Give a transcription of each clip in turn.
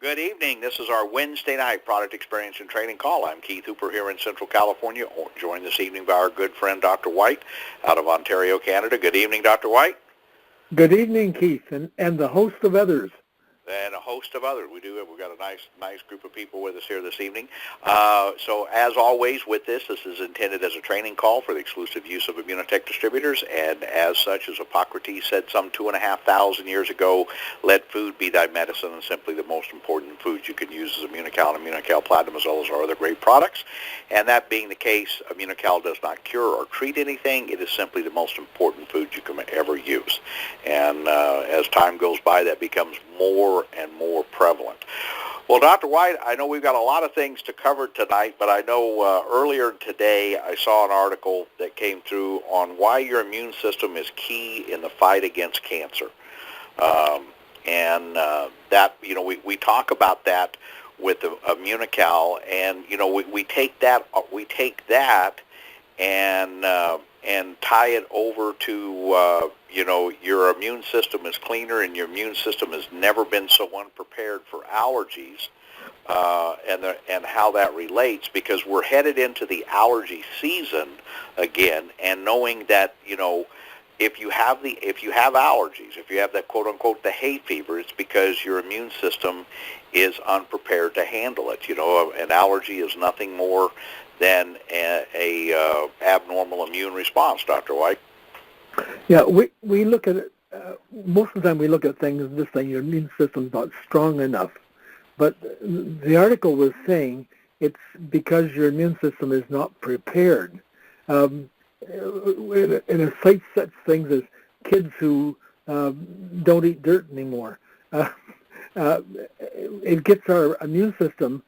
Good evening. This is our Wednesday night product experience and training call. I'm Keith Hooper here in Central California, joined this evening by our good friend Dr. White out of Ontario, Canada. Good evening, Dr. White. Good evening, Keith, and the host of others. And a host of others. We've got a nice group of people with us here this evening. So as always with this is intended as a training call for the exclusive use of Immunotech distributors, and as such, as Hippocrates said some 2,500 years ago, let food be thy medicine, and simply the most important foods you can use is Immunocal and Immunocal Platinum, as well as our other great products. And that being the case, Immunocal does not cure or treat anything. It is simply the most important food you can ever use. And as time goes by, that becomes more and more prevalent. Well, Dr. White, I know we've got a lot of things to cover tonight, but I know earlier today I saw an article that came through on why your immune system is key in the fight against cancer. That, we talk about that with the Immunocal, and, we take that and tie it over to, your immune system is cleaner and your immune system has never been so unprepared for allergies, and how that relates, because we're headed into the allergy season again, and knowing that, if you have allergies, if you have that quote unquote the hay fever, it's because your immune system is unprepared to handle it. An allergy is nothing more than a abnormal immune response, Dr. White. Yeah, we look at it, most of the time we look at things, this thing, your immune system's not strong enough. But the article was saying it's because your immune system is not prepared. And it cites such things as kids who don't eat dirt anymore. It gets our immune system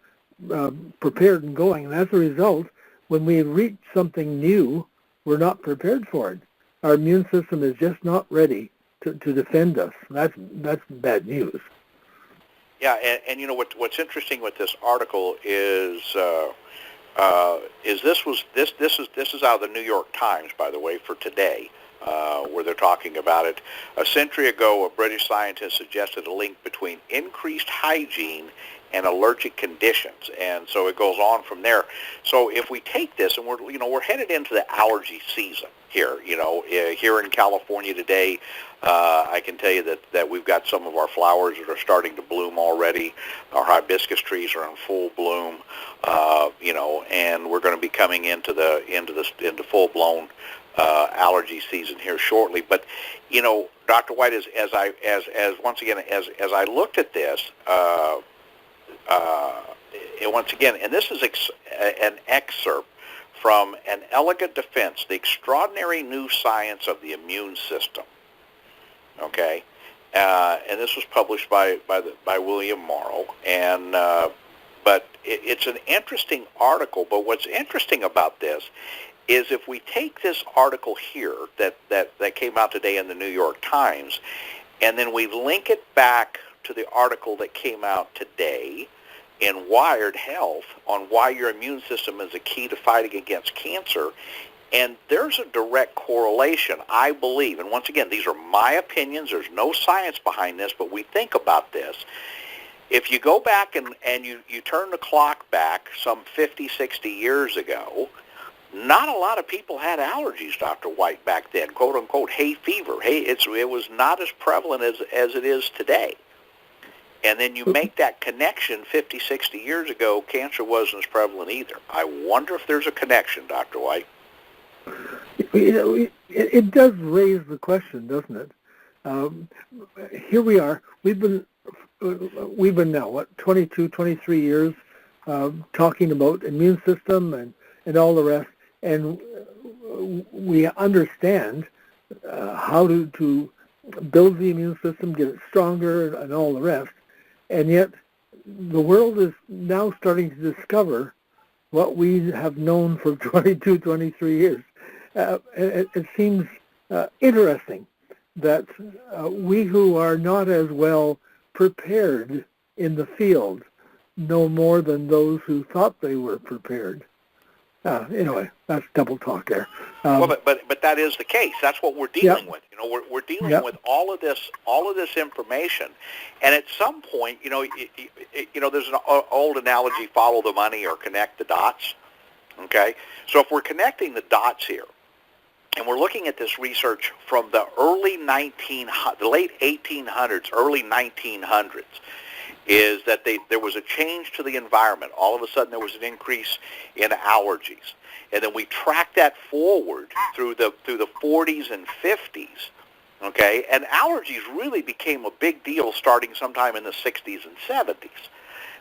prepared and going, and as a result, when we reach something new, we're not prepared for it. Our immune system is just not ready to defend us. That's bad news. Yeah, and what's interesting with this article is this is out of the New York Times, by the way, for today, where they're talking about it. A century ago, a British scientist suggested a link between increased hygiene and allergic conditions, and so it goes on from there. So if we take this, and we're headed into the allergy season here. Here in California today, I can tell you that we've got some of our flowers that are starting to bloom already. Our hibiscus trees are in full bloom, and we're going to be coming into full blown allergy season here shortly. But Dr. White, as I looked at this. Once again, and this is an excerpt from An Elegant Defense, the Extraordinary New Science of the Immune System. Okay, and this was published by William Morrow, and but it's an interesting article. But what's interesting about this is if we take this article here that came out today in the New York Times, and then we link it back to the article that came out today in Wired Health on why your immune system is a key to fighting against cancer, and there's a direct correlation, I believe, and once again, these are my opinions, there's no science behind this, but we think about this. If you go back and you turn the clock back some 50, 60 years ago, not a lot of people had allergies, Dr. White, back then, quote-unquote hay fever. It was not as prevalent as it is today. And then you make that connection 50, 60 years ago, cancer wasn't as prevalent either. I wonder if there's a connection, Dr. White. It does raise the question, doesn't it? Here we are. We've been now, 22, 23 years talking about immune system and all the rest, and we understand how to build the immune system, get it stronger, and all the rest. And yet, the world is now starting to discover what we have known for 22, 23 years. It seems interesting that we who are not as well prepared in the field know more than those who thought they were prepared. Anyway, that's double talk there. Well, but that is the case. That's what we're Yep. dealing with. We're dealing Yep. with all of this information, and at some point, there's an old analogy: follow the money or connect the dots. Okay, so if we're connecting the dots here, and we're looking at this research from the the late 1800s, early 1900s, is that there was a change to the environment. All of a sudden, there was an increase in allergies, and then we track that forward through the 40s and 50s. Okay, and allergies really became a big deal starting sometime in the 60s and 70s.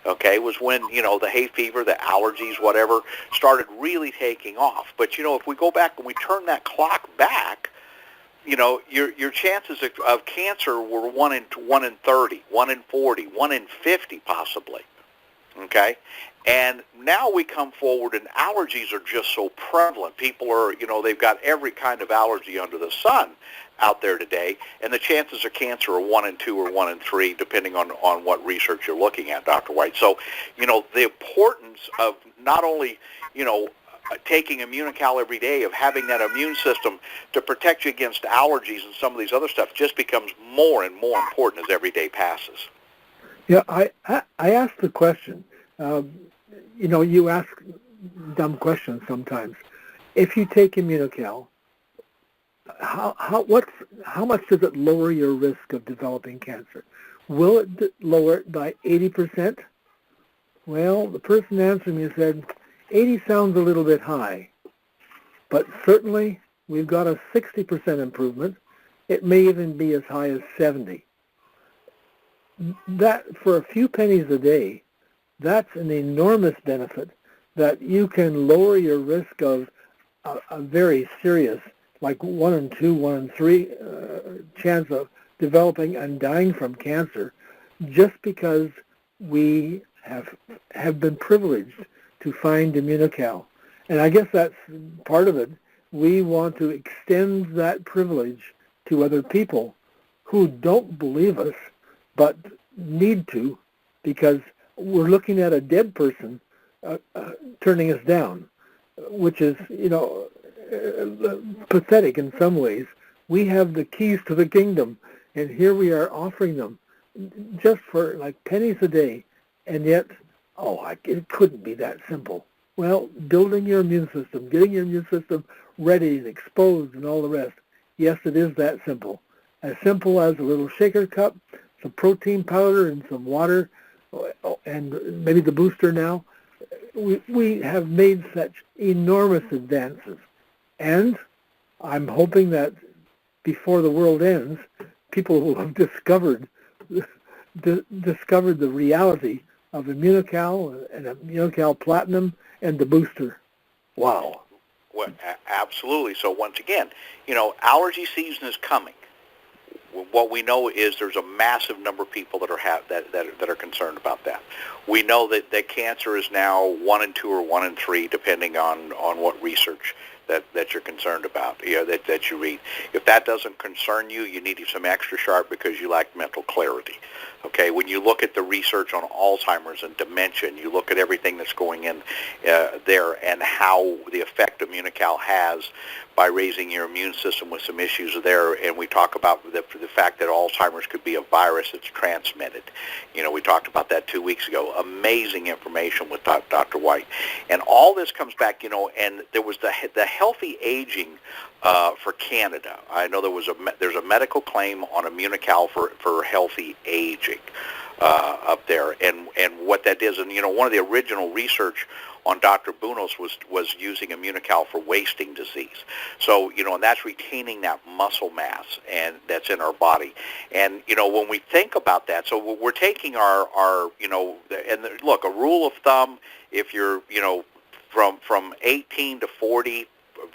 Okay, was when, the hay fever, the allergies, whatever, started really taking off. But, if we go back and we turn that clock back, your chances of cancer were 1 in 30, 1 in 40, 1 in 50 possibly. Okay? And now we come forward and allergies are just so prevalent. People are, they've got every kind of allergy under the sun out there today, and the chances of cancer are 1 in 2 or 1 in 3, depending on what research you're looking at, Dr. White. So, the importance of not only, taking Immunocal every day, of having that immune system to protect you against allergies and some of these other stuff just becomes more and more important as every day passes. Yeah, I asked the question. You ask dumb questions sometimes. If you take Immunocal, how much does it lower your risk of developing cancer? Will it lower it by 80%? Well, the person answering me said 80 sounds a little bit high, but certainly we've got a 60% improvement. It may even be as high as 70. That, for a few pennies a day, that's an enormous benefit, that you can lower your risk of a very serious, like 1 in 2, 1 in 3 chance of developing and dying from cancer, just because we have been privileged to find Immunocal. And I guess that's part of it. We want to extend that privilege to other people who don't believe us, but need to, because we're looking at a dead person turning us down, which is, pathetic in some ways. We have the keys to the kingdom, and here we are offering them just for like pennies a day, and yet, it couldn't be that simple. Well, building your immune system, getting your immune system ready and exposed and all the rest, yes, it is that simple. As simple as a little shaker cup, some protein powder and some water, and maybe the booster now. We have made such enormous advances. And I'm hoping that before the world ends, people will have discovered the reality of Immunocal and Immunocal Platinum and the booster. Wow. Well, absolutely. So once again, allergy season is coming. What we know is there's a massive number of people that are concerned about that. We know that cancer is now 1 in 2 or 1 in 3, depending on what research that you're concerned about, that you read. If that doesn't concern you, you need some extra sharp because you lack mental clarity. Okay, when you look at the research on Alzheimer's and dementia, and you look at everything that's going in there and how the effect Immunocal has by raising your immune system with some issues there, and we talk about the fact that Alzheimer's could be a virus that's transmitted. We talked about that 2 weeks ago. Amazing information with Dr. White. And all this comes back, and there was the healthy aging for Canada. I know there's a medical claim on Immunocal for healthy aging up there, and what that is, and one of the original research on Dr. Bunos was using Immunocal for wasting disease. So, and that's retaining that muscle mass and that's in our body. And, when we think about that, so we're taking our and look, a rule of thumb, if you're, from 18 to 40,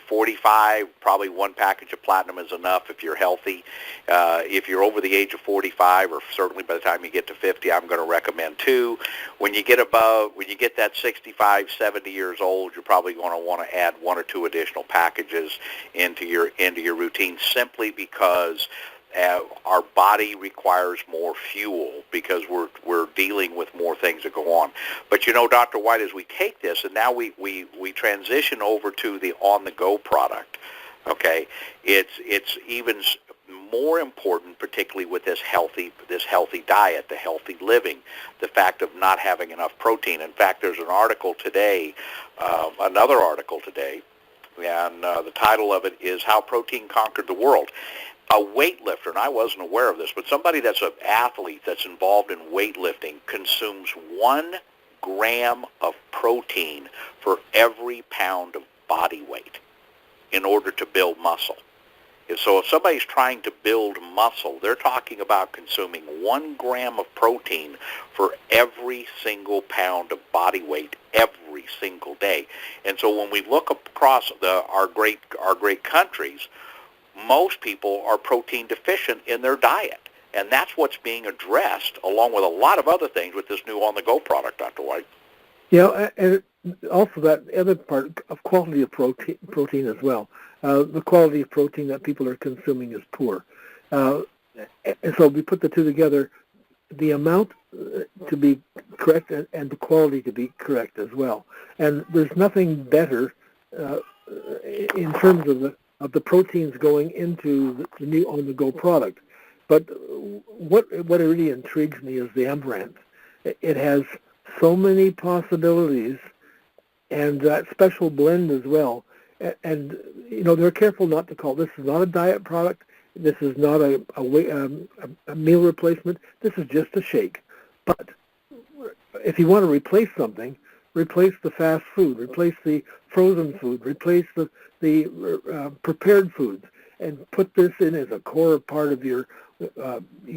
45, probably 1 package of platinum is enough if you're healthy. If you're over the age of 45, or certainly by the time you get to 50, I'm going to recommend 2. When you get that 65, 70 years old, you're probably going to want to add 1 or 2 additional packages into your routine, simply because our body requires more fuel because we're dealing with more things that go on. But Dr. White, as we take this and now we transition over to the on-the-go product, okay, it's even more important, particularly with this healthy diet, the healthy living, the fact of not having enough protein. In fact, there's an article today, another article today, and the title of it is How Protein Conquered the World. A weightlifter, and I wasn't aware of this, but somebody that's an athlete that's involved in weightlifting consumes 1 gram of protein for every pound of body weight in order to build muscle. So if somebody's trying to build muscle, they're talking about consuming 1 gram of protein for every single pound of body weight every single day. And so when we look across our great countries, most people are protein deficient in their diet. And that's what's being addressed, along with a lot of other things, with this new on-the-go product, Dr. White. Yeah, and also that other part of quality of protein as well. The quality of protein that people are consuming is poor. And so we put the two together, the amount to be correct and the quality to be correct as well. And there's nothing better in terms of the proteins going into the new on-the-go product. But what really intrigues me is the amaranth. It has so many possibilities, and that special blend as well. And they're careful not to call this is not a diet product. This is not a meal replacement. This is just a shake. But if you want to replace something, replace the fast food, replace the frozen food, replace the prepared foods, and put this in as a core part of your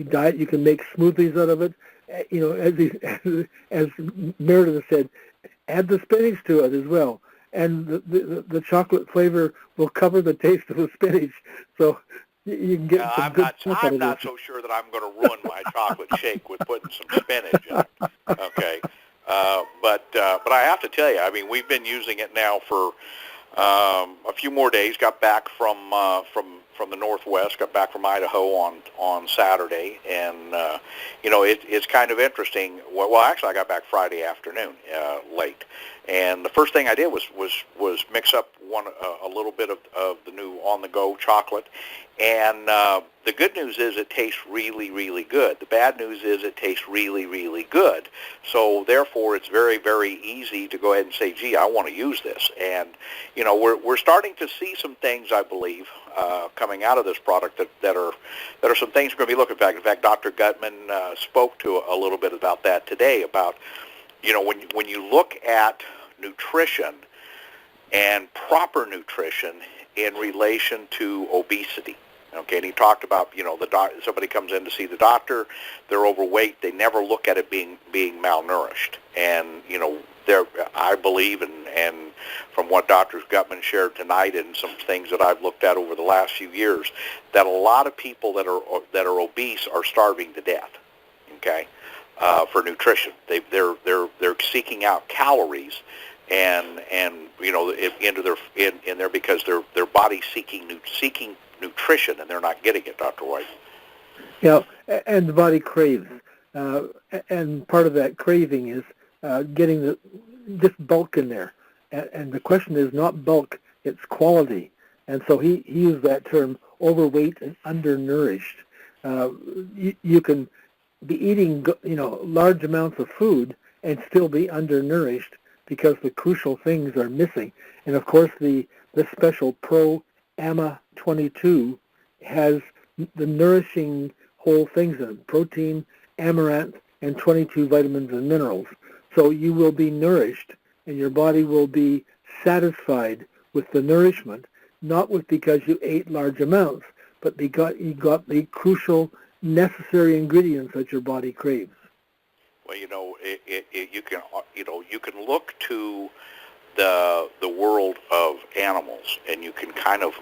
diet. You can make smoothies out of it. As Meredith said, add the spinach to it as well, and the chocolate flavor will cover the taste of the spinach. So you can get some good stuff out of it. I'm not so sure that I'm going to ruin my chocolate shake with putting some spinach in it. Okay, but I have to tell you, I mean, we've been using it now for a few more days. Got back from the Northwest, got back from Idaho on Saturday, and it's kind of interesting. Well, actually, I got back Friday afternoon late, and the first thing I did was mix up a little bit of the new on-the-go chocolate, and the good news is it tastes really, really good. The bad news is it tastes really, really good. So therefore, it's very, very easy to go ahead and say, "Gee, I want to use this." And we're starting to see some things, I believe, coming out of this product that are some things we're going to be looking at. In fact, Dr. Gutman spoke to a little bit about that today. About when you look at nutrition and proper nutrition in relation to obesity. Okay, and he talked about, somebody comes in to see the doctor, they're overweight, they never look at it being malnourished. And, I believe, and from what Dr. Gutman shared tonight and some things that I've looked at over the last few years, that a lot of people that are obese are starving to death, okay, for nutrition. They're seeking out calories and in there because their body's seeking nutrition, and they're not getting it, Dr. White. Yeah, and the body craves, and part of that craving is getting just bulk in there, and the question is not bulk, it's quality. And so he used that term, overweight and undernourished. You can be eating large amounts of food and still be undernourished because the crucial things are missing. And of course, the special Pro AMA 22 has the nourishing whole things in it: protein, amaranth, and 22 vitamins and minerals. So you will be nourished, and your body will be satisfied with the nourishment, not because you ate large amounts, but because you got the crucial, necessary ingredients that your body craves. Well, you can look to the world of animals, and you can kind of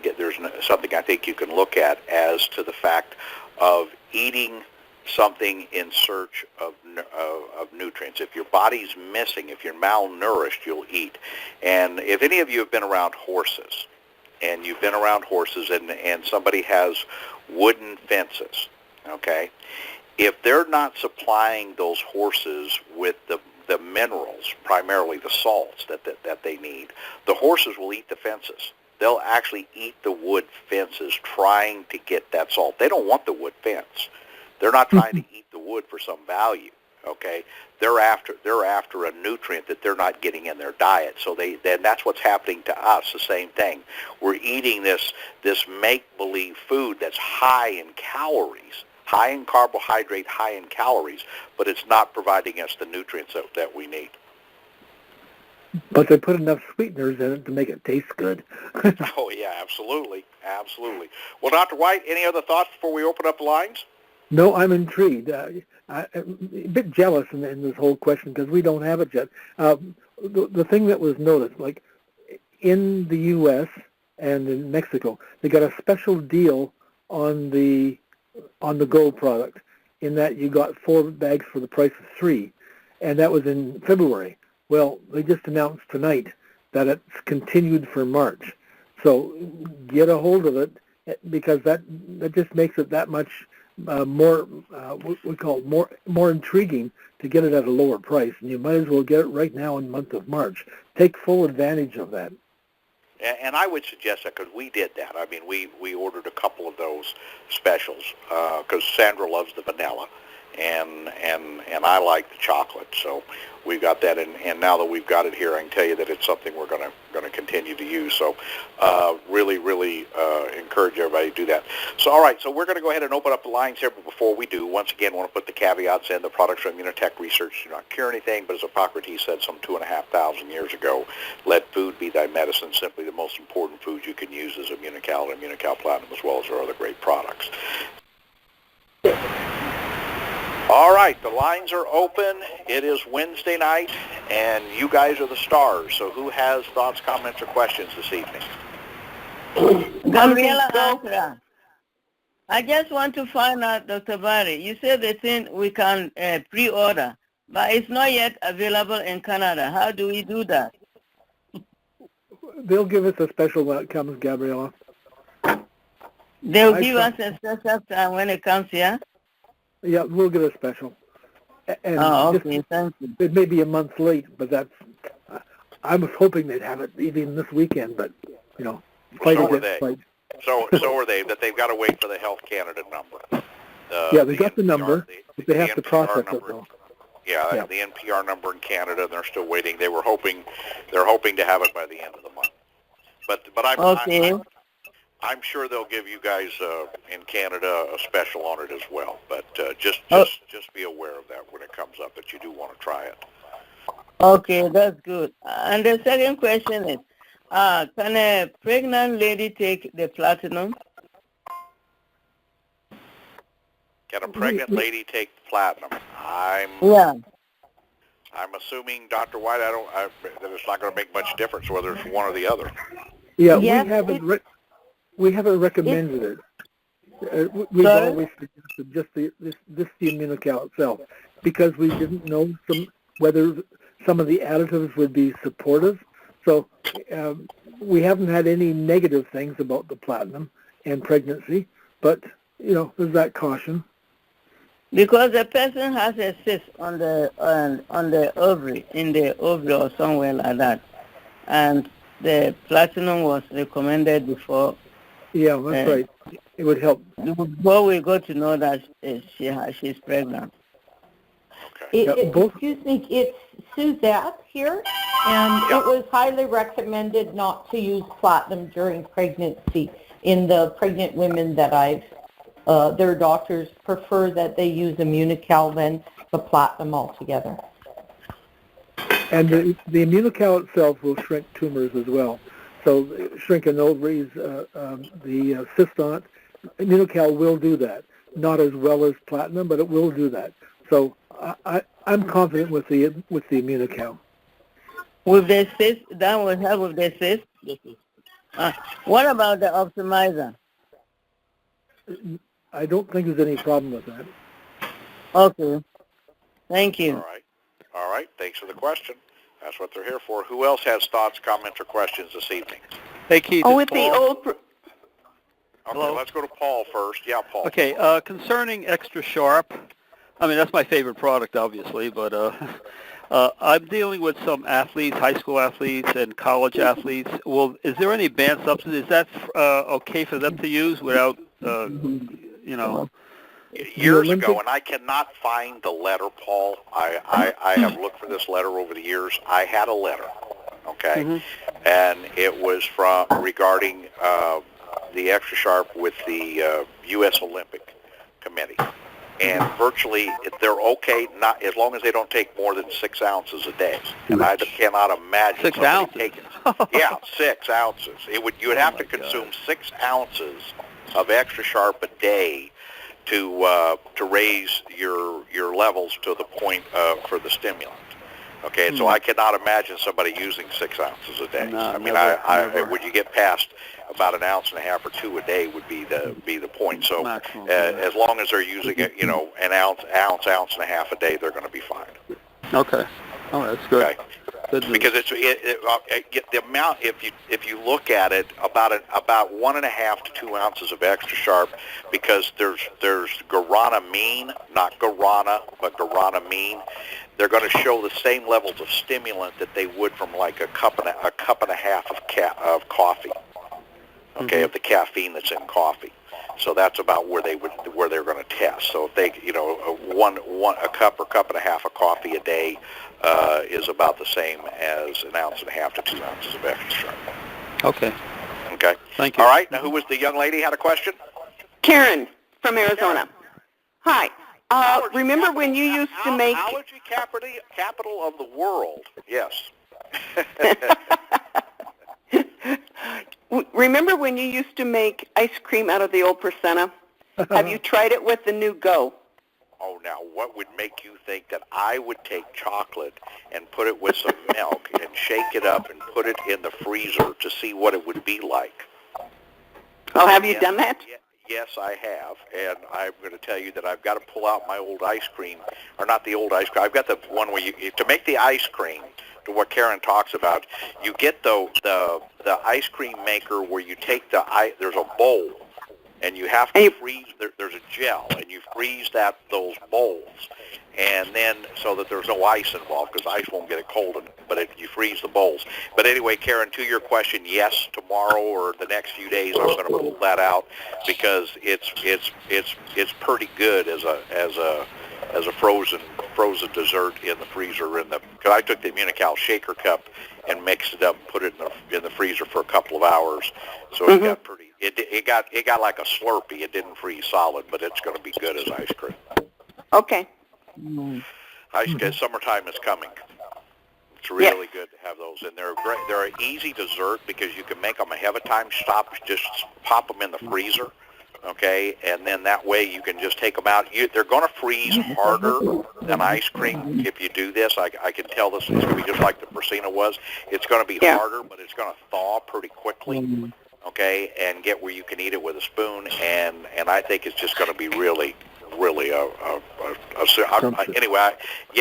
get, there's something I think you can look at as to the fact of eating something in search of nutrients. If your body's missing, if you're malnourished, you'll eat. And if any of you have been around horses, and you've been around horses, and somebody has wooden fences, okay? If they're not supplying those horses with the minerals, primarily the salts that they need, the horses will eat the fences. They'll actually eat the wood fences trying to get that salt. They don't want the wood fence. They're not trying to eat the wood for some value, okay? They're after a nutrient that they're not getting in their diet. So then that's what's happening to us, the same thing. We're eating this make-believe food that's high in calories, high in carbohydrate, high in calories, but it's not providing us the nutrients that we need. But they put enough sweeteners in it to make it taste good. Oh, yeah, absolutely. Absolutely. Well, Dr. White, any other thoughts before we open up the lines? No, I'm intrigued. I'm a bit jealous in this whole question because we don't have it yet. The thing that was noticed, like in the U.S. and in Mexico, they got a special deal on the Go product in that you got 4 bags for the price of 3, and that was in February. Well, they just announced tonight that it's continued for March. So get a hold of it because that just makes it that much more what we call it, more intriguing to get it at a lower price. And you might as well get it right now in the month of March. Take full advantage of that. And I would suggest that because we did that. I mean, we ordered a couple of those specials because Sandra loves the vanilla, and I like the chocolate. So we got that, and now that we've got it here, I can tell you that it's something we're going to continue to use. So really encourage everybody to do that. So all right, so we're going to go ahead and open up the lines here, but before we do, once again, I want to put the caveats in. The products from Immunotech research do not cure anything, but as Hippocrates said some 2,500 years ago, let food be thy medicine. Simply the most important food you can use is Immunocal and Immunocal Platinum, as well as our other great products. All right, the lines are open. It is Wednesday night, and you guys are the stars. So who has thoughts, comments, or questions this evening? Gabriela Ankara. I just want to find out, Dr. Barry, you said the thing we can pre-order, but it's not yet available in Canada. How do we do that? They'll give us a special when it comes, Gabriela. They'll give us a special time when it comes here? Yeah, we'll get a special. And okay, thank you. It may be a month late, but I was hoping they'd have it even this weekend, but, fight so against fight. So are they, that they've got to wait for the Health Canada number. Yeah, they got the number, but they have to process it, though. Yeah, the NPR number in Canada, and they're still waiting. They're hoping to have it by the end of the month. But I'm sure they'll give you guys in Canada a special on it as well. But just be aware of that when it comes up, that you do want to try it. Okay, that's good. And the second question is, can a pregnant lady take the platinum? Can a pregnant lady take platinum? I'm assuming, Dr. White, that it's not going to make much difference whether it's one or the other. Yeah, yes, we haven't recommended it. We've always suggested just the Immunocal itself, because we didn't know whether some of the additives would be supportive. So we haven't had any negative things about the platinum and pregnancy, but there's that caution. Because the person has a cyst on the ovary, in the ovary or somewhere like that, and the platinum was recommended before. Yeah, that's right. It would help. Before we got to know that she's pregnant. Okay. Excuse me, it's Suzette here, and it was highly recommended not to use platinum during pregnancy. In the pregnant women that their doctors prefer that they use Immunocal than the platinum altogether. And the Immunocal itself will shrink tumors as well. So shrinking ovaries, the cyst on it, Immunocal will do that. Not as well as platinum, but it will do that. So I'm confident with the Immunocal. With the cyst, that will help with the cyst? What about the optimizer? I don't think there's any problem with that. Okay. Thank you. All right. Thanks for the question. That's what they're here for. Who else has thoughts, comments, or questions this evening? Hey, Keith. With the old... Hello? let's go to Paul first. Yeah, Paul. Okay, concerning Extra Sharp, I mean, that's my favorite product, obviously, but I'm dealing with some athletes, high school athletes and college athletes. Well, is there any banned substance? Is that okay for them to use without, you know? Years ago, and I cannot find the letter, Paul. I have looked for this letter over the years. I had a letter, okay, and it was from regarding the Extra Sharp with the U.S. Olympic Committee, and virtually they're okay, not as long as they don't take more than 6 ounces a day. And I cannot imagine 6 ounces. taking 6 ounces. You would have to consume 6 ounces of Extra Sharp a day to raise your levels to the point for the stimulant. Okay, so I cannot imagine somebody using 6 ounces a day. No, I mean, never. when you get past about an ounce and a half or 2 a day would be the point. So as long as they're using it, an ounce and a half a day, they're going to be fine. Okay. Oh, that's good. Okay. Because the amount, if you look at it, about 1.5 to 2 ounces of Extra Sharp, because there's guaranamine, not guarana, but guaranamine. They're going to show the same levels of stimulant that they would from like a cup and a half of coffee. Okay, of the caffeine that's in coffee. So that's about where they're going to test. So if they, a cup or cup and a half of coffee a day is about the same as an ounce and a half to 2 ounces of Extra Sharp. Okay. Okay. Thank you. All right. Now, who was the young lady had a question? Karen from Arizona. Karen. Hi. Remember when you used to make... Allergy capital of the world. Yes. Remember when you used to make ice cream out of the old Percena? Have you tried it with the new Go? Oh, now, what would make you think that I would take chocolate and put it with some milk and shake it up and put it in the freezer to see what it would be like? Oh, have you done that? Yes, I have, and I'm going to tell you that I've got to pull out my old ice cream, or not the old ice cream. I've got the one where to make the ice cream, to what Karen talks about, you get the ice cream maker where you take there's a bowl, and you have to freeze, there's a gel, and you freeze those bowls, and then so that there's no ice involved, because ice won't get it cold, but you freeze the bowls. But anyway, Karen, to your question, yes, tomorrow or the next few days I'm going to pull that out, because it's pretty good as a frozen dessert in the freezer. Because I took the Immunocal shaker cup and mixed it up and put it in the freezer for a couple of hours, so it got pretty. It got like a Slurpee. It didn't freeze solid, but it's going to be good as ice cream. Okay. Summertime is coming. It's really good to have those, and they're great. They're an easy dessert because you can make them ahead of time. Just pop them in the freezer. Okay, and then that way you can just take them out. They're going to freeze harder than ice cream if you do this. I can tell this is going to be just like the Percena was. It's going to be harder, but it's going to thaw pretty quickly, okay, and get where you can eat it with a spoon, and I think it's just going to be really anyway,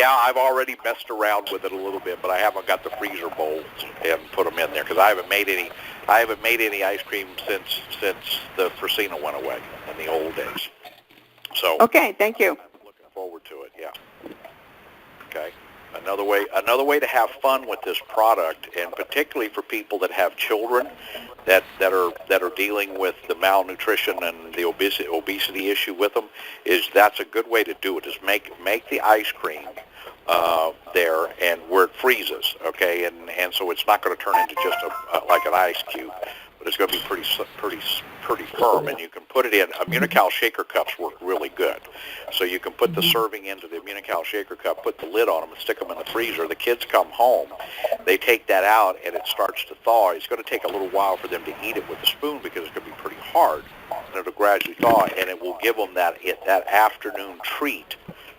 I've already messed around with it a little bit, but I haven't got the freezer bowls and put them in there because I haven't made any ice cream since the Percena went away in the old days. So okay, thank you. I'm looking forward to it. Yeah. Okay. Another way to have fun with this product, and particularly for people that have children that are dealing with the malnutrition and the obesity issue with them, that's a good way to do it. Is make the ice cream there and where it freezes, okay, and so it's not going to turn into just like an ice cube, but it's going to be pretty firm, and you can put it in. Immunocal shaker cups work really good, so you can put the serving into the Immunocal shaker cup, put the lid on them, and stick them in the freezer. The kids come home, they take that out, and it starts to thaw. It's going to take a little while for them to eat it with a spoon because it's going to be pretty hard, and it'll gradually thaw, and it will give them that afternoon treat,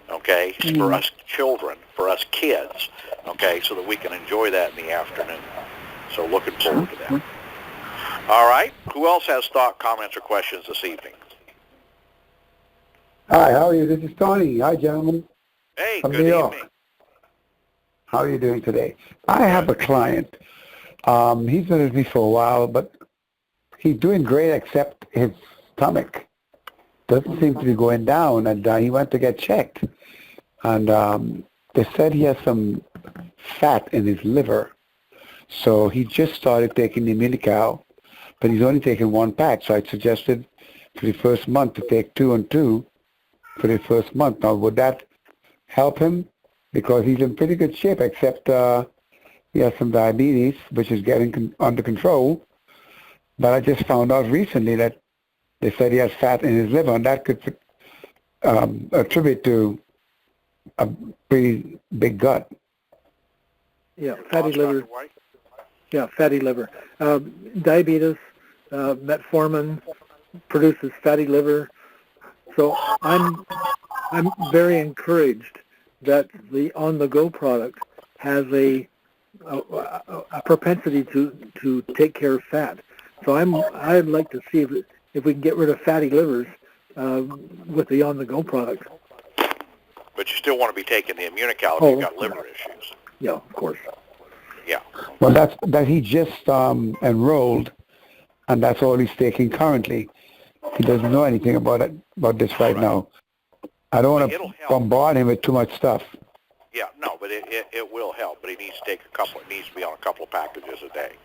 okay, for us children, for us kids, okay, so that we can enjoy that in the afternoon. So looking forward to that. All right. Who else has thought, comments, or questions this evening? Hi, how are you? This is Tony. Hi, gentlemen. Hey, From good New York. evening. How are you doing today? I have a client. He's been with me for a while, but he's doing great except his stomach doesn't seem to be going down, and he went to get checked, and they said he has some fat in his liver. So he just started taking the Immunocal, but he's only taken 1 pack. So I suggested for the first month to take 2 and 2 for the first month. Now, would that help him? Because he's in pretty good shape, except he has some diabetes, which is getting under control. But I just found out recently that they said he has fat in his liver, and that could attribute to a pretty big gut. Yeah, fatty liver. Yeah, fatty liver. Diabetes, metformin produces fatty liver. So I'm very encouraged that the on-the-go product has a propensity to take care of fat. So I'd like to see if we can get rid of fatty livers with the on-the-go product. But you still want to be taking the Immunocal if you've got liver issues. Yeah, of course. Yeah. Well, that he just enrolled, and that's all he's taking currently. He doesn't know anything about this right now. I don't want to bombard him with too much stuff. Yeah, no, but it will help. But he needs to take It needs to be on a couple of packages a day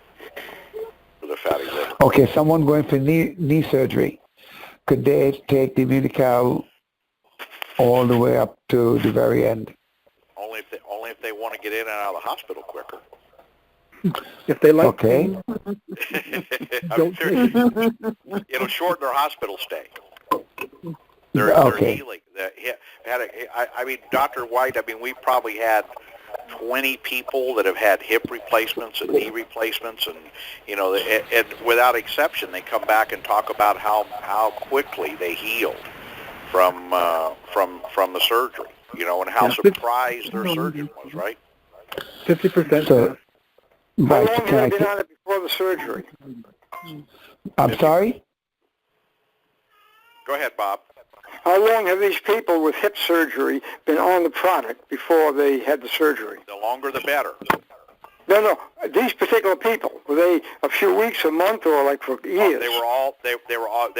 for the fatty liver. Okay, someone going for knee surgery, could they take the Immunocal all the way up to the very end? Only if they want to get in and out of the hospital quicker. If they like okay. I'm serious. It'll shorten their hospital stay. They're healing. I mean, Dr. White, we probably had 20 people that have had hip replacements and knee replacements, and and without exception, they come back and talk about how quickly they healed from the surgery, and how surprised their surgeon was, right? 50%. So, how long have they been on it before the surgery? I'm sorry? Go ahead, Bob. How long have these people with hip surgery been on the product before they had the surgery? The longer the better. No. These particular people, were they a few weeks, a month, or like for years? They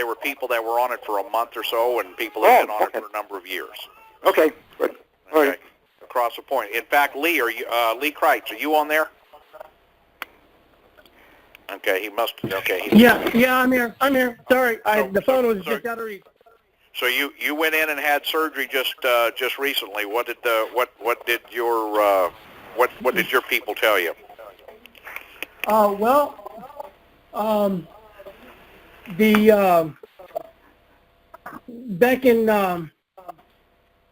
were people that were on it for a month or so, and people that have been on it for a number of years. Okay, good. All right. Across the point. In fact, Lee Kreitz, are you on there? Okay, he must. Okay. Yeah, I'm here. Sorry, the phone was just out of reach. So you went in and had surgery just recently. What did your people tell you? Back in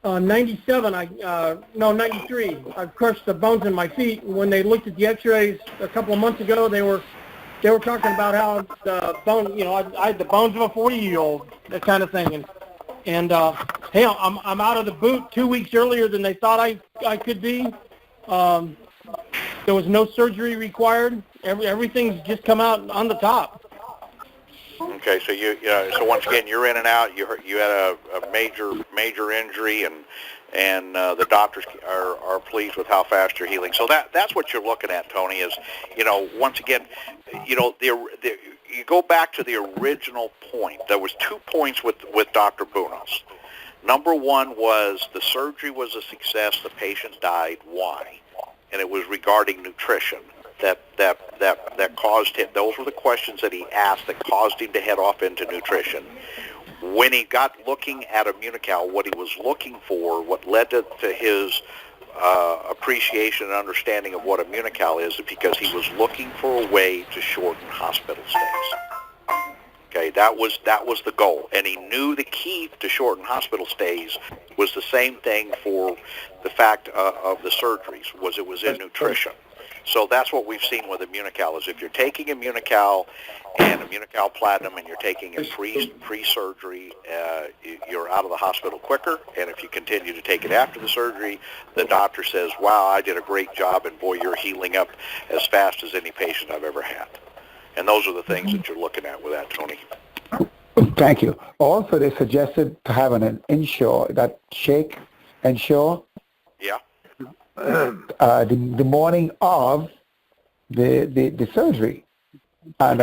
97, 93, I crushed the bones in my feet. When they looked at the X-rays a couple of months ago, they were talking about how the bone, I had the bones of a 40-year-old, that kind of thing, and hey, I'm out of the boot 2 weeks earlier than they thought I could be. There was no surgery required. Everything's just come out on the top. Okay, so so once again, you're in and out. You had a major injury, and the doctors are pleased with how fast you're healing. So that's what you're looking at, Tony. Is once again, you go back to the original point. There was 2 points with Dr. Bunos. Number one was the surgery was a success. The patient died. Why? And it was regarding nutrition that caused him. Those were the questions that he asked that caused him to head off into nutrition. When he got looking at Immunocal, what he was looking for, what led to his appreciation and understanding of what Immunocal is because he was looking for a way to shorten hospital stays. Okay, that was the goal, and he knew the key to shorten hospital stays was the same thing for the fact of the surgeries, it was in nutrition. So that's what we've seen with Immunocal is if you're taking Immunocal and Immunocal Platinum and you're taking it pre-surgery, you're out of the hospital quicker. And if you continue to take it after the surgery, the doctor says, wow, I did a great job, and boy, you're healing up as fast as any patient I've ever had. And those are the things that you're looking at with that, Tony. Thank you. Also, they suggested to have an Ensure, that shake Ensure. Yeah. The morning of the surgery, and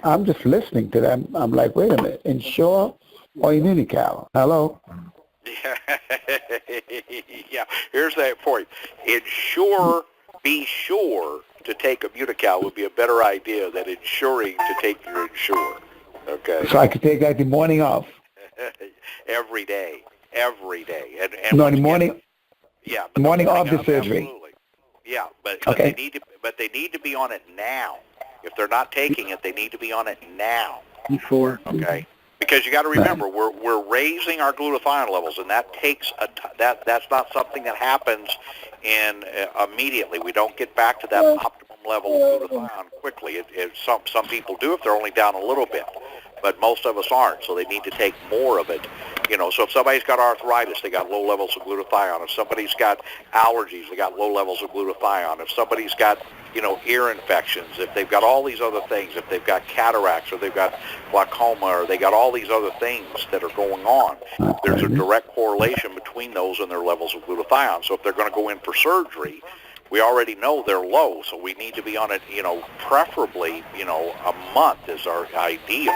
I'm just listening to them. I'm like, wait a minute, Ensure or Immunocal? Hello? Yeah, here's that point. Be sure to take Immunocal would be a better idea than ensuring to take your Ensure. Okay? So I could take that the morning off? Every day. And No, once the again, morning, yeah, but morning of the of, surgery. absolutely. Yeah, but Okay. they need to be on it now. If they're not taking it, they need to be on it now. Before. Okay? Because you got to remember, we're raising our glutathione levels, and that takes that's not something that happens in immediately. We don't get back to that optimum level of glutathione quickly. Some people do if they're only down a little bit, but most of us aren't. So they need to take more of it. So if somebody's got arthritis, they got low levels of glutathione. If somebody's got allergies, they got low levels of glutathione. If somebody's got ear infections, if they've got all these other things, if they've got cataracts or they've got glaucoma or they got all these other things that are going on, there's a direct correlation between those and their levels of glutathione. So if they're going to go in for surgery, we already know they're low, so we need to be on it, preferably, a month is our ideal,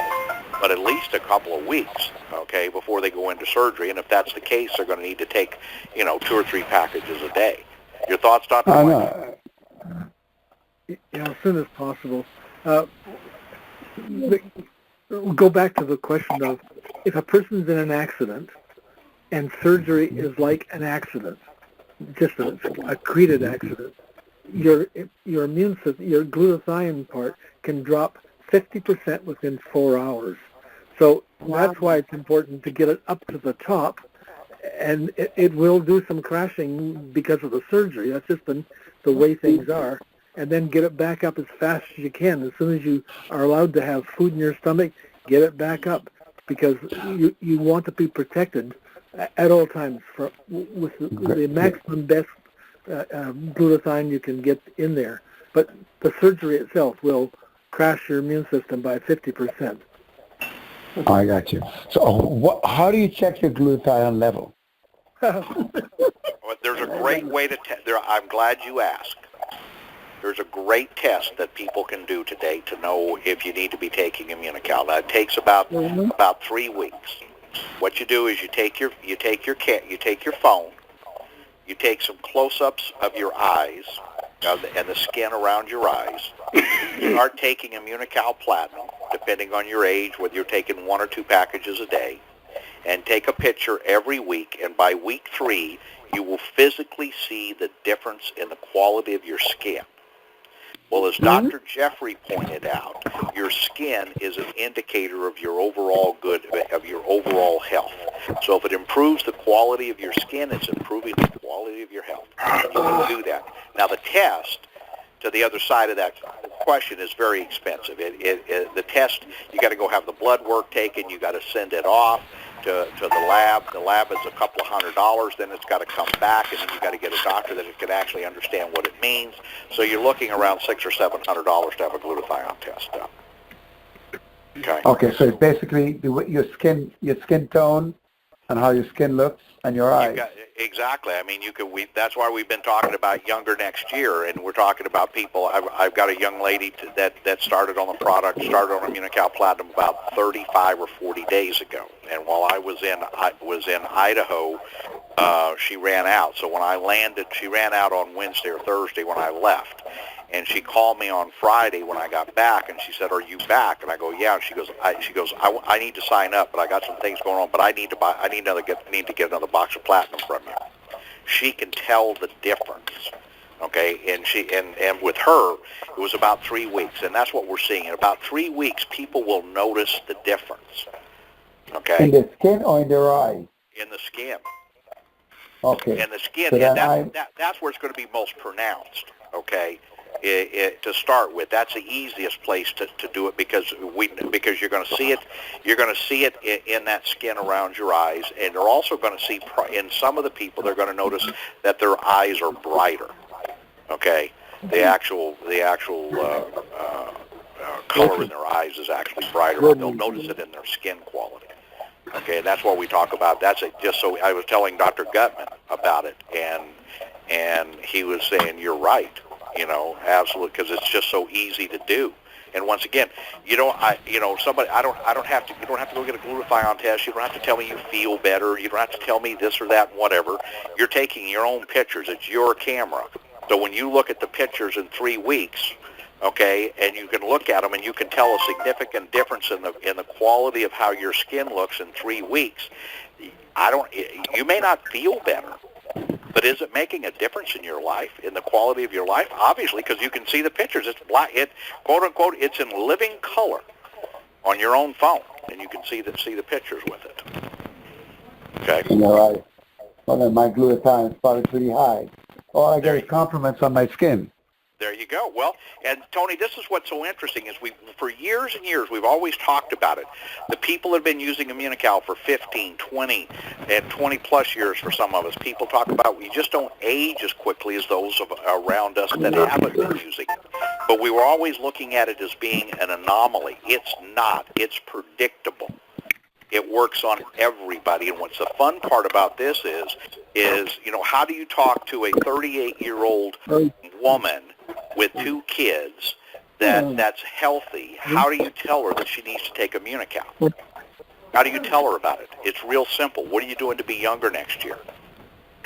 but at least a couple of weeks, okay, before they go into surgery. And if that's the case, they're going to need to take, 2 or 3 packages a day. Your thoughts, Dr. Mike? As soon as possible. We'll go back to the question of if a person's in an accident and surgery is like an accident, just a accreted accident, your immune system, your glutathione part can drop 50% within 4 hours. So that's why it's important to get it up to the top, and it will do some crashing because of the surgery. That's just the way things are. And then get it back up as fast as you can. As soon as you are allowed to have food in your stomach, get it back up, because you want to be protected at all times with the maximum best glutathione you can get in there. But the surgery itself will crash your immune system by 50%. I got you. So how do you check your glutathione level? There's a great way to test. I'm glad you asked. There's a great test that people can do today to know if you need to be taking Immunocal. Now, it takes about 3 weeks. What you do is you take your phone, you take some close-ups of your eyes and the skin around your eyes. You start taking Immunocal Platinum, depending on your age, whether you're taking 1 or 2 packages a day, and take a picture every week. And by week 3, you will physically see the difference in the quality of your skin. Well, as Dr. Jeffrey pointed out, your skin is an indicator of your overall health. So if it improves the quality of your skin, it's improving the quality of your health. You can do that. Now, the test, to the other side of that question, is very expensive. The test, you got to go have the blood work taken. You got to send it off to the lab. The lab is a couple of $100. Then it's got to come back, and then you got to get a doctor that can actually understand what it means. So you're looking around $600 or $700 to have a glutathione test done. Okay. Okay, so it's basically your skin tone and how your skin looks and your eyes. Exactly. I mean, that's why we've been talking about younger next year, and we're talking about people. I've got a young lady that started on the product, started on Immunocal Platinum about 35 or 40 days ago. And while I was in Idaho, she ran out. So when I landed, she ran out on Wednesday or Thursday when I left. And she called me on Friday when I got back, and she said, "Are you back?" And I go, "Yeah." And she goes, "I need to sign up, but I got some things going on. But I need to get another box of platinum from you." She can tell the difference, okay? And with her, it was about 3 weeks, and that's what we're seeing. In about 3 weeks, people will notice the difference, okay? In the skin or in their eyes? In the skin. Okay. In the skin, so and that's where it's going to be most pronounced, okay? To start with, that's the easiest place to do it because you're going to see it. You're going to see it in that skin around your eyes, and you're also going to see in some of the people they're going to notice that their eyes are brighter. Okay, the actual color in their eyes is actually brighter. They'll notice it in their skin quality. Okay, and that's what we talk about. Just so I was telling Dr. Gutman about it, and he was saying you're right. Absolutely, because it's just so easy to do. And once again, you don't have to. You don't have to go get a glutathione test. You don't have to tell me you feel better. You don't have to tell me this or that, whatever. You're taking your own pictures. It's your camera. So when you look at the pictures in 3 weeks, okay, and you can look at them and you can tell a significant difference in the quality of how your skin looks in 3 weeks. You may not feel better, but is it making a difference in your life, in the quality of your life? Obviously, because you can see the pictures. It's black. Quote unquote, it's in living color on your own phone, and you can see the pictures with it. Okay. All right. Well, then my glutathione is probably pretty high. All I get is compliments on my skin. There you go. Well, and Tony, this is what's so interesting is for years and years, we've always talked about it. The people have been using Immunocal for 15, 20, and 20-plus years for some of us. People talk about we just don't age as quickly as those around us that haven't been using it. But we were always looking at it as being an anomaly. It's not. It's predictable. It works on everybody. And what's the fun part about this is how do you talk to a 38-year-old woman with 2 kids that's healthy? How do you tell her that she needs to take Immunocal? How do you tell her about it? It's real simple. What are you doing to be younger next year?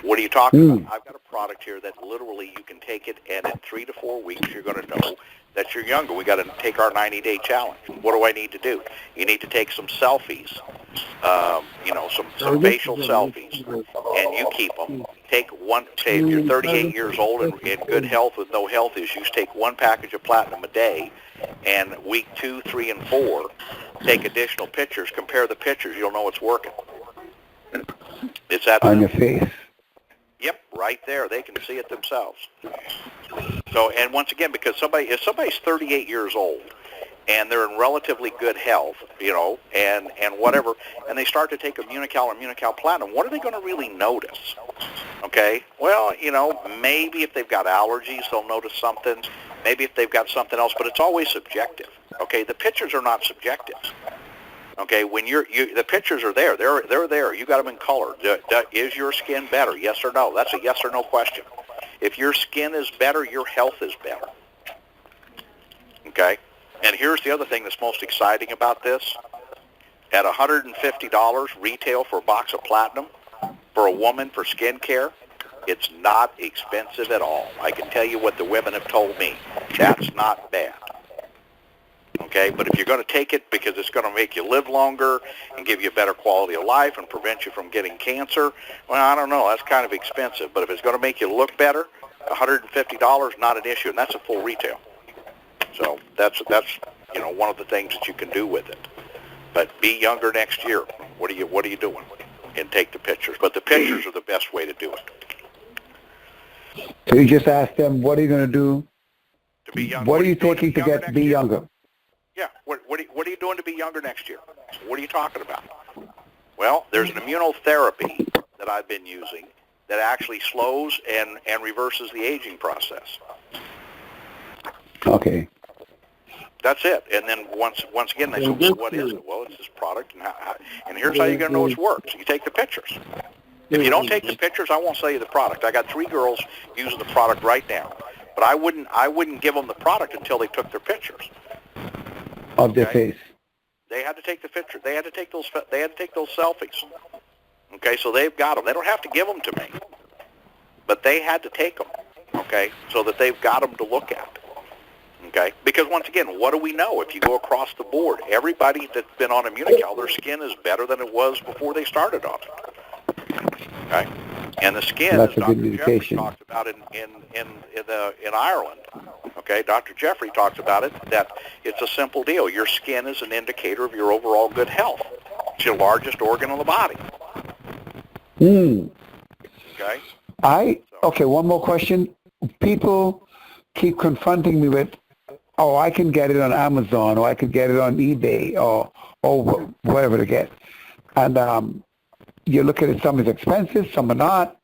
What are you talking about? I've got a product here that literally you can take it, and in 3 to 4 weeks you're going to know that you're younger. We got to take our 90-day challenge. What do I need to do? You need to take some selfies, some facial selfies, and you keep them. Take one. Say if you're 38 years old and in good health with no health issues, take 1 package of platinum a day, and week 2, 3, and 4, take additional pictures. Compare the pictures. You'll know it's working. It's that on your face. Yep, right there. They can see it themselves. So, and once again, because if somebody's 38 years old and they're in relatively good health, and whatever, and they start to take Immunocal or Immunocal Platinum, what are they going to really notice? Okay, well, maybe if they've got allergies, they'll notice something. Maybe if they've got something else, but it's always subjective. Okay, the pictures are not subjective. Okay, when the pictures are there. They're there. You got them in color. Is your skin better? Yes or no? That's a yes or no question. If your skin is better, your health is better. Okay? And here's the other thing that's most exciting about this. At $150 retail for a box of platinum for a woman for skin care, it's not expensive at all. I can tell you what the women have told me. That's not bad. Okay, but if you're going to take it because it's going to make you live longer and give you a better quality of life and prevent you from getting cancer, well, I don't know. That's kind of expensive. But if it's going to make you look better, $150, not an issue, and that's a full retail. So that's one of the things that you can do with it. But be younger next year. What are you doing? And take the pictures. But the pictures are the best way to do it. So you just ask them, what are you going to do? To be younger. What are you taking to be younger? Yeah, what are you doing to be younger next year? What are you talking about? Well, there's an immunotherapy that I've been using that actually slows and reverses the aging process. Okay. That's it. And then once again, they say, well, what is it? Well, it's this product, and here's how you're going to know it's worked. You take the pictures. If you don't take the pictures, I won't sell you the product. I got 3 girls using the product right now, but I wouldn't give them the product until they took their pictures. Of their face. They had to take the picture. They had to take those selfies. Okay, so they've got them. They don't have to give them to me, but they had to take them. Okay, so that they've got them to look at. Okay, because once again, what do we know? If you go across the board, everybody that's been on Immunocal, their skin is better than it was before they started on it. Okay, and the skin, that's as a Dr. good Jeffrey indication. talked about in Ireland. Okay, Dr. Jeffrey talks about it, that it's a simple deal. Your skin is an indicator of your overall good health. It's your largest organ on the body. Okay? Okay, one more question. People keep confronting me with, I can get it on Amazon, or I could get it on eBay, or whatever to get. And you look at it, some is expensive, some are not.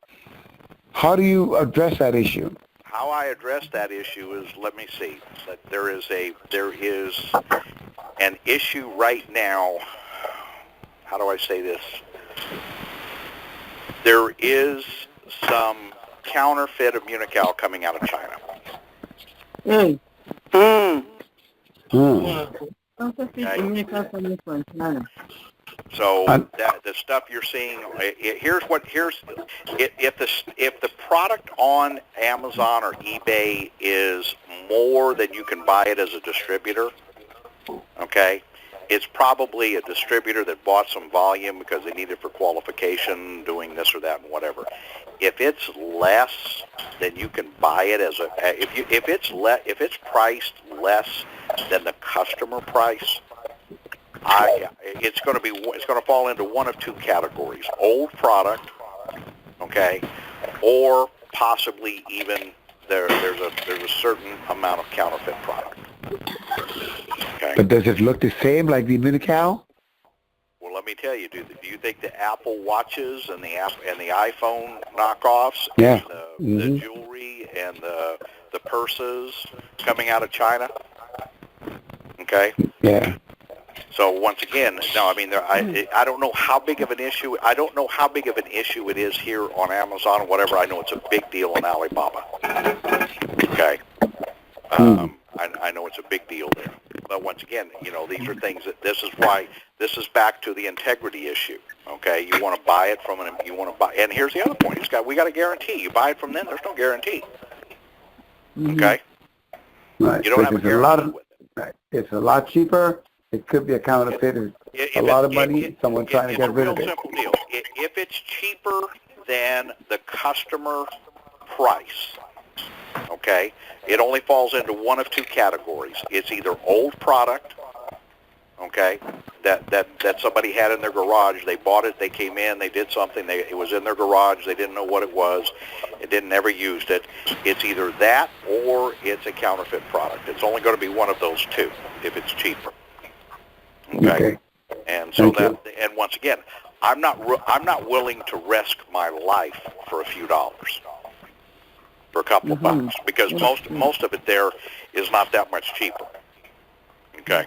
How do you address that issue? How I address that issue is, let me see, that there is an issue right now. How do I say this? There is some counterfeit Immunocal coming out of China. Yeah. Immunocal from China. So that the stuff you're seeing, if the product on Amazon or eBay is more than you can buy it as a distributor, okay, it's probably a distributor that bought some volume because they need it for qualification, doing this or that and whatever. If it's less than you can buy it as a, if it's priced less than the customer price, it's going to fall into one of two categories: old product, okay, or possibly even there's a certain amount of counterfeit product. Okay. But does it look the same like the Immunocal? Well, let me tell you, do you think the Apple watches and the iPhone knockoffs, Yeah. and the jewelry and the purses coming out of China? Okay. Yeah. So once again, no, I mean, I don't know how big of an issue. I don't know how big of an issue it is here on Amazon or whatever. I know it's a big deal on Alibaba. Okay. I know it's a big deal there. But once again, these are things that this is back to the integrity issue. Okay, you want to buy it from and here's the other point: we got a guarantee. You buy it from them, there's no guarantee. Okay. Right. You don't have a guarantee with it. Right. It's a lot cheaper. It could be a counterfeit. It's a lot of money. Someone trying to get rid of it. It's a real simple deal. If it's cheaper than the customer price, okay, it only falls into one of two categories. It's either old product, okay, that somebody had in their garage. They bought it. They came in. They did something. It was in their garage. They didn't know what it was. It didn't ever used it. It's either that or it's a counterfeit product. It's only going to be one of those two if it's cheaper. Okay. And so and once again, I'm not willing to risk my life for a few dollars, for a couple of bucks, because most of it there is not that much cheaper. Okay.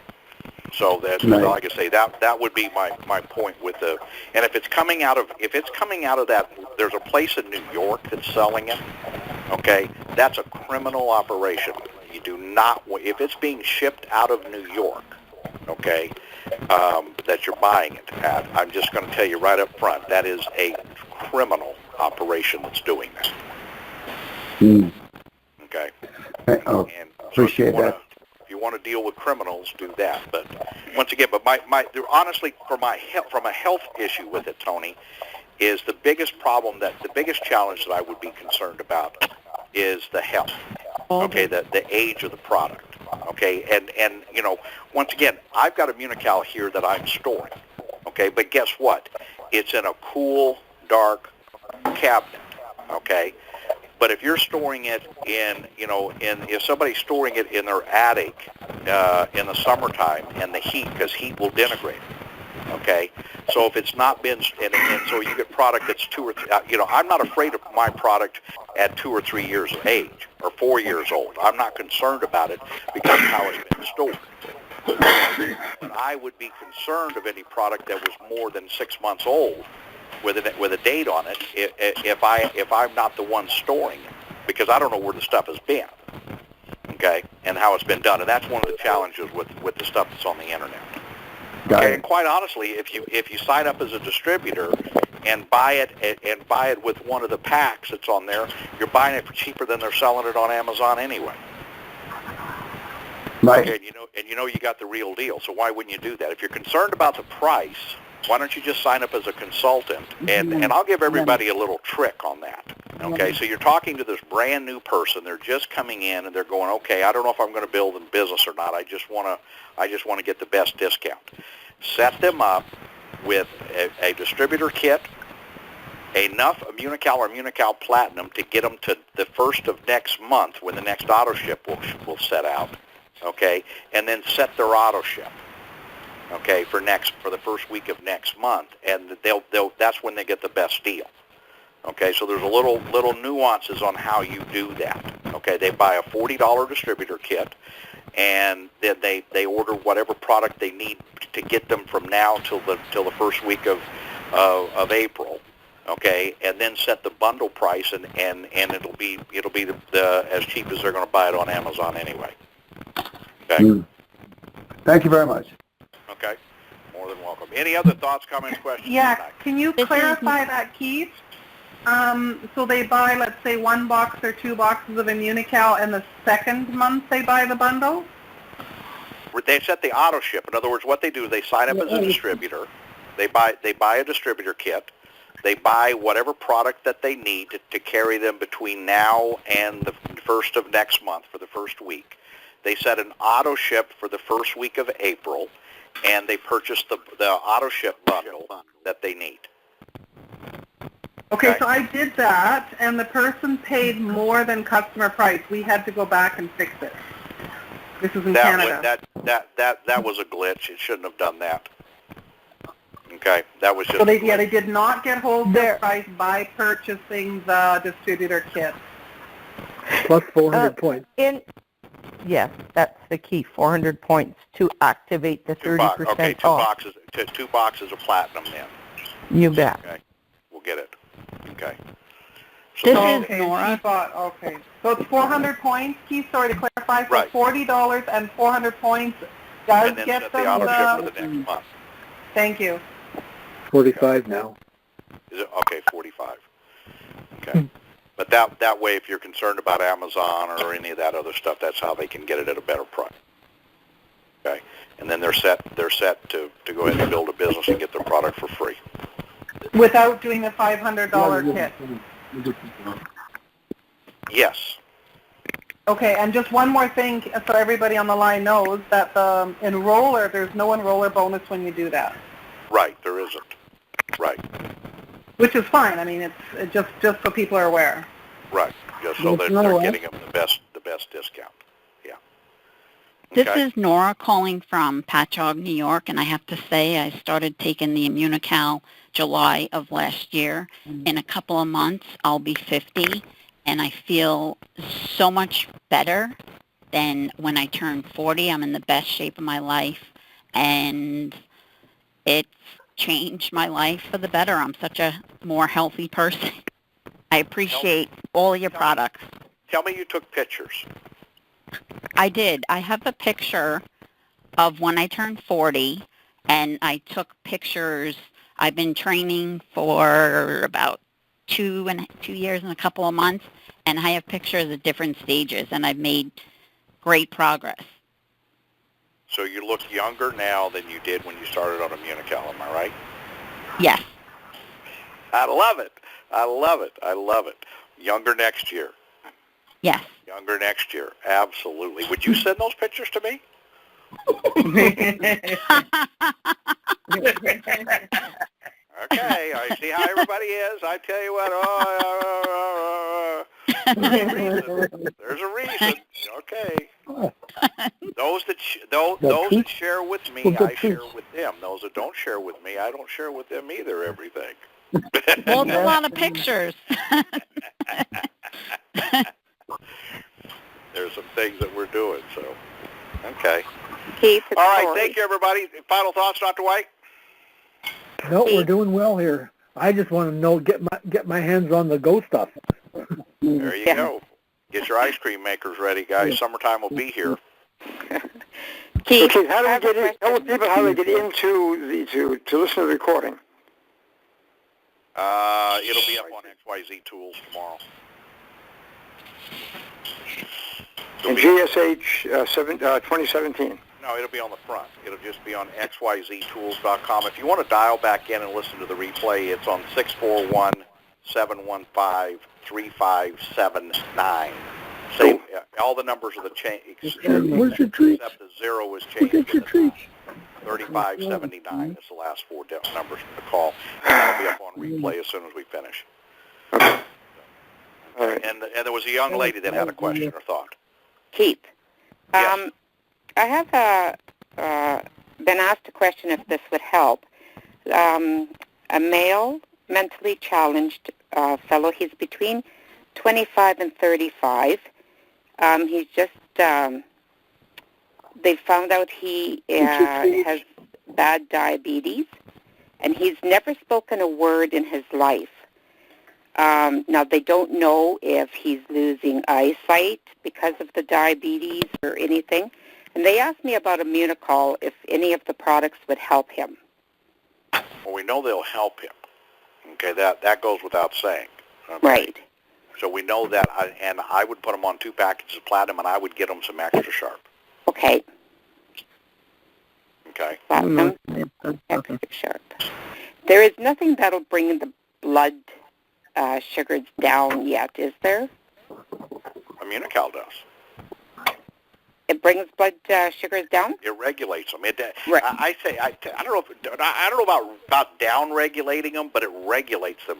So that's like I say, that would be my point with the, and if it's coming out of that, there's a place in New York that's selling it. Okay, that's a criminal operation. You do not, if it's being shipped out of New York, okay, that you're buying it at, I'm just going to tell you right up front, that is a criminal operation that's doing that. Okay. And appreciate that. If you want to deal with criminals, do that. But once again, honestly, from a health issue with it, Tony, is the biggest challenge that I would be concerned about is the health. Okay, the age of the product. Okay, and once again, I've got Immunocal here that I'm storing. Okay, but guess what? It's in a cool, dark cabinet. Okay. But if you're storing it if somebody's storing it in their attic in the summertime and the heat, because heat will denigrate it, okay? So if it's not been, and so you get product that's 2 or 3, I'm not afraid of my product at 2 or 3 years of age or 4 years old. I'm not concerned about it because of how it's been stored. But I would be concerned of any product that was more than 6 months old with a date on it if I'm not the one storing it, because I don't know where the stuff has been, okay, and how it's been done, and that's one of the challenges with the stuff that's on the internet. Okay, and quite honestly, if you sign up as a distributor and buy it with one of the packs that's on there, you're buying it for cheaper than they're selling it on Amazon anyway. Right. Okay, and you got the real deal. So why wouldn't you do that? If you're concerned about the price, why don't you just sign up as a consultant? And I'll give everybody a little trick on that. Okay, so you're talking to this brand new person. They're just coming in and they're going, okay, I don't know if I'm going to build a business or not. I just want to get the best discount. Set them up with a distributor kit, enough Immunocal or Immunocal Platinum to get them to the first of next month when the next auto ship will set out. Okay, and then set their auto ship. Okay, for the first week of next month, and that's when they get the best deal. Okay, so there's a little nuances on how you do that. Okay, they buy a $40 distributor kit, and then they order whatever product they need to get them from now till the first week of April. Okay, and then set the bundle price, and it'll be the as cheap as they're going to buy it on Amazon anyway. Okay. Thank you very much. Okay. More than welcome. Any other thoughts, comments, questions? Yeah, tonight? can you clarify that, Keith? So they buy, let's say, 1 box or 2 boxes of Immunocal, and the second month they buy the bundle? They set the auto ship. In other words, what they do is they sign up as a distributor. They buy a distributor kit. They buy whatever product that they need to carry them between now and the first of next month for the first week. They set an auto ship for the first week of April, and they purchase the auto ship bundle that they need. Okay, so I did that, and the person paid more than customer price. We had to go back and fix it. This is in Canada. That was a glitch. It shouldn't have done that. Okay, that was just. So they did not get wholesale price by purchasing the distributor kit. Plus 400 points. Yes, that's the key. 400 points to activate the 30% okay, off. two boxes of platinum then. You bet. Okay, we'll get it. Okay. This So, is Nora. Okay, so it's 400 points, Keith, sorry to clarify. So Right. $40 and 400 points does and then get set them the auto ship for the next month. Thank you. 45 now. Is it okay? 45. Okay. But that way, if you're concerned about Amazon or any of that other stuff, that's how they can get it at a better price. Okay. And then they're set to go ahead and build a business and get their product for free. Without doing the $500 kit. Yes. Okay, and just one more thing so everybody on the line knows that the enroller, there's no enroller bonus when you do that. Right. There isn't. Right. Which is fine. I mean, it's just so people are aware. Right. Just so that they're getting them the best discount. Yeah. This Okay. is Nora calling from Patchogue, New York, and I have to say I started taking the Immunocal July of last year. In a couple of months, I'll be 50, and I feel so much better than when I turned 40. I'm in the best shape of my life, and it's changed my life for the better. I'm such a more healthy person. I appreciate all of your products. Tell me you took pictures. I did. I have a picture of when I turned 40, and I took pictures. I've been training for about 2 years and a couple of months, and I have pictures at different stages, and I've made great progress. So you look younger now than you did when you started on Immunocal, am I right? Yes. I love it. I love it. I love it. Younger next year. Yes. Younger next year. Absolutely. Would you send those pictures to me? Okay, I see how everybody is. I tell you what, there's a reason. Okay. Those that share with me, I share with them. Those that don't share with me, I don't share with them either. Everything. Well, it's a lot of pictures. There's some things that we're doing. So, okay. Keith, All right. Thank you, everybody. Final thoughts, Dr. White? No, we're doing well here. I just want to get my hands on the Go stuff. There you go. Get your ice cream makers ready, guys. Summertime will be here. Keith, how do we get in? Tell people how they get into to listen to the recording. It'll be up on XYZ Tools tomorrow. In GSH 2017. No, it'll be on the front. It'll just be on xyztools.com. If you want to dial back in and listen to the replay, it's on 641-715-3579. Same, all the numbers are the change. Where's your treat? Except the 0 is changed. Get your treat. 3579 is the last 4 numbers to call. And that'll be up on replay as soon as we finish. Okay. All right. And there was a young lady that had a question or thought. Keith, Yes. I have been asked a question if this would help. A male, mentally challenged fellow, he's between 25 and 35. He's just, they found out he has bad diabetes, and he's never spoken a word in his life. Now, they don't know if he's losing eyesight because of the diabetes or anything, And they asked me about Immunocal, if any of the products would help him. Well, we know they'll help him. Okay, that goes without saying. Okay? Right. So we know that, and I would put them on 2 packages of Platinum, and I would get them some Extra Sharp. Okay. Okay. Platinum, Extra Sharp. There is nothing that'll bring the blood sugars down yet, is there? Immunocal does. It brings blood sugars down? It regulates them. Right. I don't know about down regulating them, but it regulates them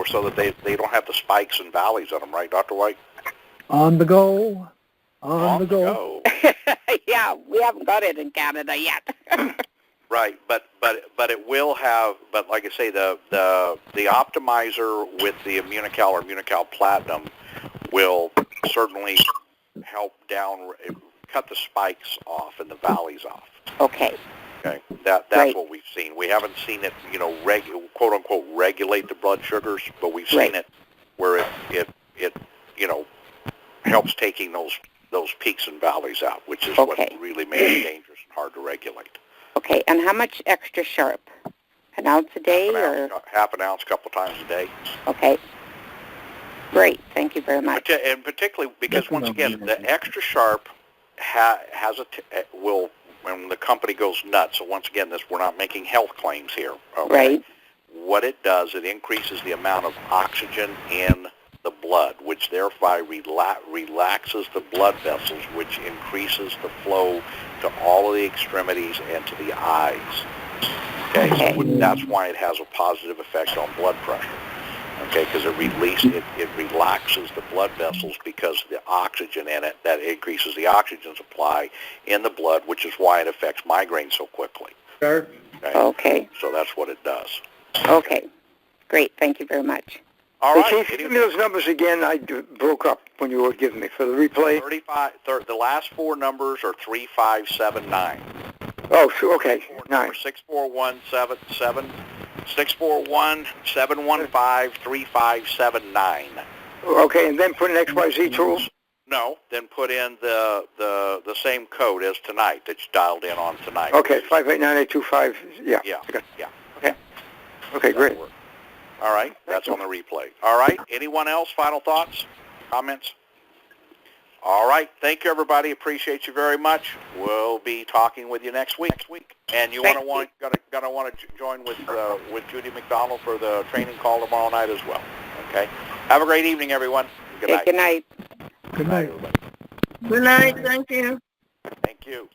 so that they don't have the spikes and valleys in them, right, Dr. White? On the go. On the go. Yeah, we haven't got it in Canada yet. Right, but it will have. But like I say, the optimizer with the Immunocal or Immunocal Platinum will certainly help cut the spikes off and the valleys off. Okay. Okay, that's what we've seen. We haven't seen it, quote unquote, regulate the blood sugars, but we've seen it where it helps taking those peaks and valleys out, which is what really makes it dangerous and hard to regulate. Okay, and how much Extra Sharp? An ounce a day, half an ounce, a couple times a day. Okay. Great. Thank you very much. And particularly because once again, the Extra Sharp will when the company goes nuts. So once again, we're not making health claims here. Okay? Right. What it does, it increases the amount of oxygen in the blood, which thereby relaxes the blood vessels, which increases the flow to all of the extremities and to the eyes. Okay, so that's why it has a positive effect on blood pressure. Okay, because it relaxes the blood vessels because the oxygen in it, that increases the oxygen supply in the blood, which is why it affects migraine so quickly. Sure. Okay. So that's what it does. Okay. Great. Thank you very much. All right. Chief, give me those numbers again. I broke up when you were giving me for the replay. The last 4 numbers are 3579. Oh, sure. Okay. 641-715-3579. Okay, and then put an XYZ tool? No, then put in the same code as tonight that you dialed in on tonight. Okay, 589825. Yeah. Yeah. Okay. Okay, great. All right, that's on the replay. All right, anyone else? Final thoughts, comments? All right, thank you, everybody. Appreciate you very much. We'll be talking with you next week. And you gonna want to join with Judy McDonald for the training call tomorrow night as well. Okay. Have a great evening, everyone. Good night. Good night. Good night. Good night. Thank you. Thank you.